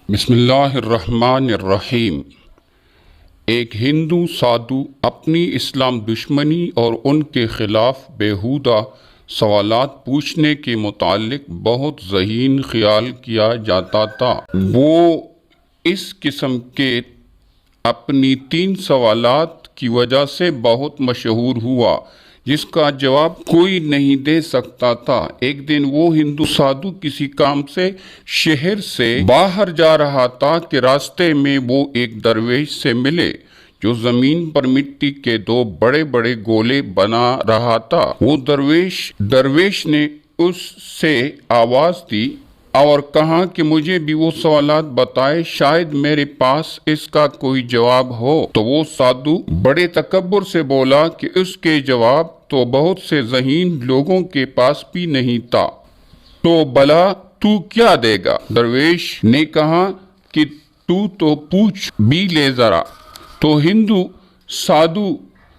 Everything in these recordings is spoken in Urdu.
بسم اللہ الرحمن الرحیم۔ ایک ہندو سادھو اپنی اسلام دشمنی اور ان کے خلاف بیہودہ سوالات پوچھنے کے متعلق بہت ذہین خیال کیا جاتا تھا۔ وہ اس قسم کے اپنی 3 سوالات کی وجہ سے بہت مشہور ہوا جس کا جواب کوئی نہیں دے سکتا تھا۔ ایک دن وہ ہندو سادھو کسی کام سے شہر سے باہر جا رہا تھا کہ راستے میں وہ ایک درویش سے ملے جو زمین پر مٹی کے 2 بڑے بڑے گولے بنا رہا تھا۔ وہ درویش نے اس سے آواز دی اور کہا کہ مجھے بھی وہ سوالات بتائے، شاید میرے پاس اس کا کوئی جواب ہو۔ تو وہ سادھو بڑے تکبر سے بولا کہ اس کے جواب تو بہت سے ذہین لوگوں کے پاس بھی نہیں تھا، تو بھلا تو کیا دے گا؟ درویش نے کہا کہ تو پوچھ بھی لے ذرا۔ تو ہندو سادھو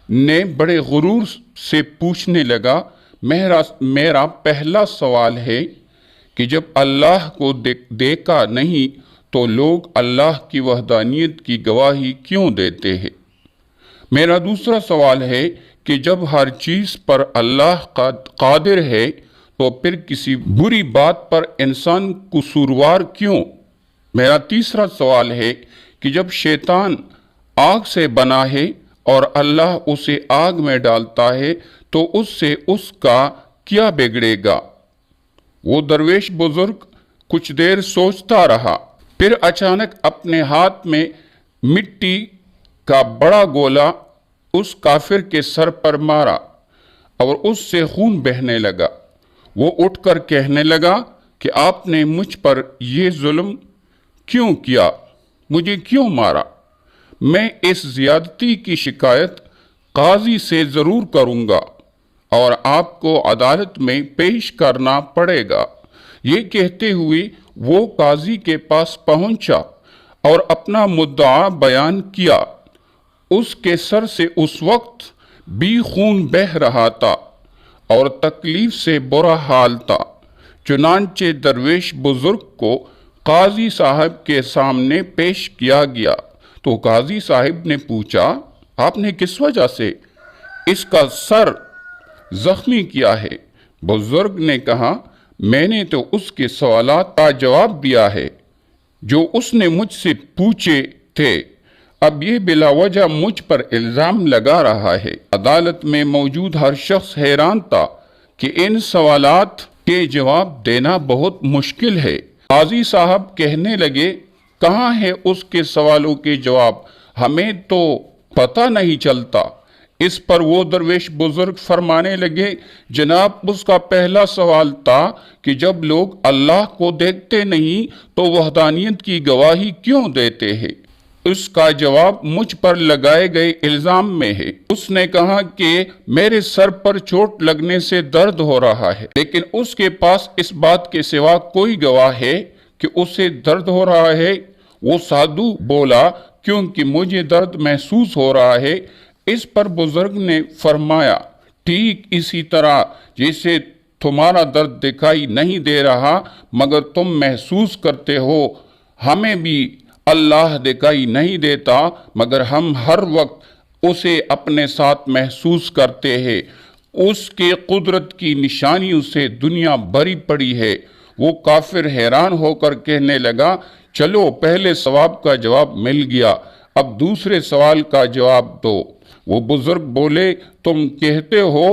نے بڑے غرور سے پوچھنے لگا، میرا پہلا سوال ہے کہ جب اللہ کو دیکھا نہیں تو لوگ اللہ کی وحدانیت کی گواہی کیوں دیتے ہیں؟ میرا دوسرا سوال ہے کہ جب ہر چیز پر اللہ قادر ہے تو پھر کسی بری بات پر انسان قصوروار کیوں؟ میرا تیسرا سوال ہے کہ جب شیطان آگ سے بنا ہے اور اللہ اسے آگ میں ڈالتا ہے تو اس سے اس کا کیا بگڑے گا؟ وہ درویش بزرگ کچھ دیر سوچتا رہا، پھر اچانک اپنے ہاتھ میں مٹی کا بڑا گولا اس کافر کے سر پر مارا اور اس سے خون بہنے لگا۔ وہ اٹھ کر کہنے لگا کہ آپ نے مجھ پر یہ ظلم کیوں کیا؟ مجھے کیوں مارا؟ میں اس زیادتی کی شکایت قاضی سے ضرور کروں گا اور آپ کو عدالت میں پیش کرنا پڑے گا۔ یہ کہتے ہوئے وہ قاضی کے پاس پہنچا اور اپنا مدعا بیان کیا۔ اس کے سر سے اس وقت بھی خون بہہ رہا تھا اور تکلیف سے برا حال تھا۔ چنانچہ درویش بزرگ کو قاضی صاحب کے سامنے پیش کیا گیا تو قاضی صاحب نے پوچھا، آپ نے کس وجہ سے اس کا سر زخمی کیا ہے؟ بزرگ نے کہا، میں نے تو اس کے سوالات کا جواب دیا ہے جو اس نے مجھ سے پوچھے تھے، اب یہ بلا وجہ مجھ پر الزام لگا رہا ہے۔ عدالت میں موجود ہر شخص حیران تھا کہ ان سوالات کے جواب دینا بہت مشکل ہے۔ قاضی صاحب کہنے لگے، کہاں ہے اس کے سوالوں کے جواب؟ ہمیں تو پتہ نہیں چلتا۔ اس پر وہ درویش بزرگ فرمانے لگے، جناب اس کا پہلا سوال تھا کہ جب لوگ اللہ کو دیکھتے نہیں تو وحدانیت کی گواہی کیوں دیتے ہیں؟ اس کا جواب مجھ پر لگائے گئے الزام میں ہے۔ اس نے کہا کہ میرے سر پر چوٹ لگنے سے درد ہو رہا ہے، لیکن اس کے پاس اس بات کے سوا کوئی گواہ ہے کہ اسے درد ہو رہا ہے؟ وہ سادھو بولا، کیونکہ مجھے درد محسوس ہو رہا ہے۔ اس پر بزرگ نے فرمایا، ٹھیک اسی طرح جیسے تمہارا درد دکھائی نہیں دے رہا مگر تم محسوس کرتے ہو، ہمیں بھی اللہ دکھائی نہیں دیتا مگر ہم ہر وقت اسے اپنے ساتھ محسوس کرتے ہیں۔ اس کے قدرت کی نشانیوں سے دنیا بھری پڑی ہے۔ وہ کافر حیران ہو کر کہنے لگا، چلو پہلے سوال کا جواب مل گیا، اب دوسرے سوال کا جواب دو۔ وہ بزرگ بولے، تم کہتے ہو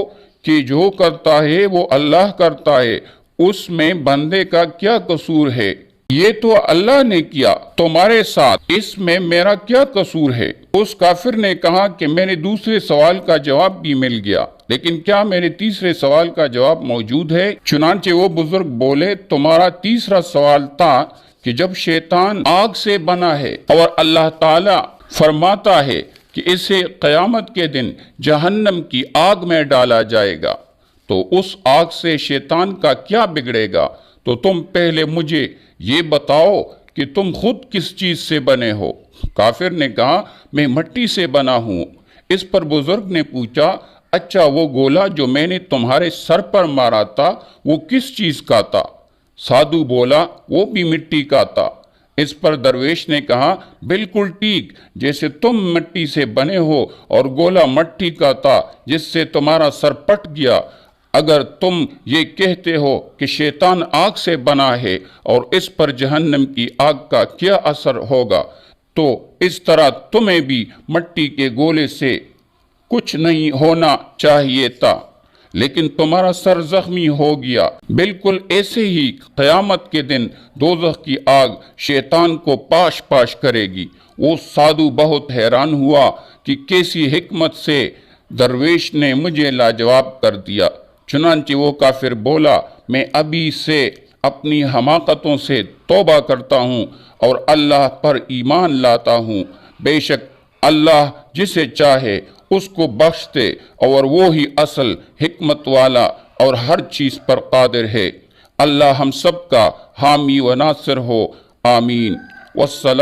کہ جو کرتا ہے وہ اللہ کرتا ہے، اس میں بندے کا کیا قصور ہے؟ یہ تو اللہ نے کیا تمہارے ساتھ، اس میں میرا کیا قصور ہے؟ اس کافر نے کہا کہ میرے دوسرے سوال کا جواب بھی مل گیا، لیکن کیا میرے تیسرے سوال کا جواب موجود ہے؟ چنانچہ وہ بزرگ بولے، تمہارا تیسرا سوال تھا کہ جب شیطان آگ سے بنا ہے اور اللہ تعالیٰ فرماتا ہے کہ اسے قیامت کے دن جہنم کی آگ میں ڈالا جائے گا تو اس آگ سے شیطان کا کیا بگڑے گا؟ تو تم پہلے مجھے یہ بتاؤ کہ تم خود کس چیز سے بنے ہو؟ کافر نے کہا، میں مٹی سے بنا ہوں۔ اس پر بزرگ نے پوچھا، اچھا وہ گولا جو میں نے تمہارے سر پر مارا تھا وہ کس چیز کا تھا؟ سادھو بولا، وہ بھی مٹی کا تھا۔ اس پر درویش نے کہا بالکل ٹھیک، جیسے تم مٹی سے بنے ہو اور گولا مٹی کا تھا جس سے تمہارا سر پٹ گیا۔ اگر تم یہ کہتے ہو کہ شیطان آگ سے بنا ہے اور اس پر جہنم کی آگ کا کیا اثر ہوگا، تو اس طرح تمہیں بھی مٹی کے گولے سے کچھ نہیں ہونا چاہیے تھا، لیکن تمہارا سر زخمی ہو گیا۔ بالکل ایسے ہی قیامت کے دن دوزخ کی آگ شیطان کو پاش پاش کرے گی۔ وہ سادھو بہت حیران ہوا کہ کیسی حکمت سے درویش نے مجھے لاجواب کر دیا۔ چنانچہ وہ کافر بولا، میں ابھی سے اپنی حماقتوں سے توبہ کرتا ہوں اور اللہ پر ایمان لاتا ہوں۔ بے شک اللہ جسے چاہے اس کو بخشتے اور وہی اصل حکمت والا اور ہر چیز پر قادر ہے۔ اللہ ہم سب کا حامی و ناصر ہو، آمین۔ والسلام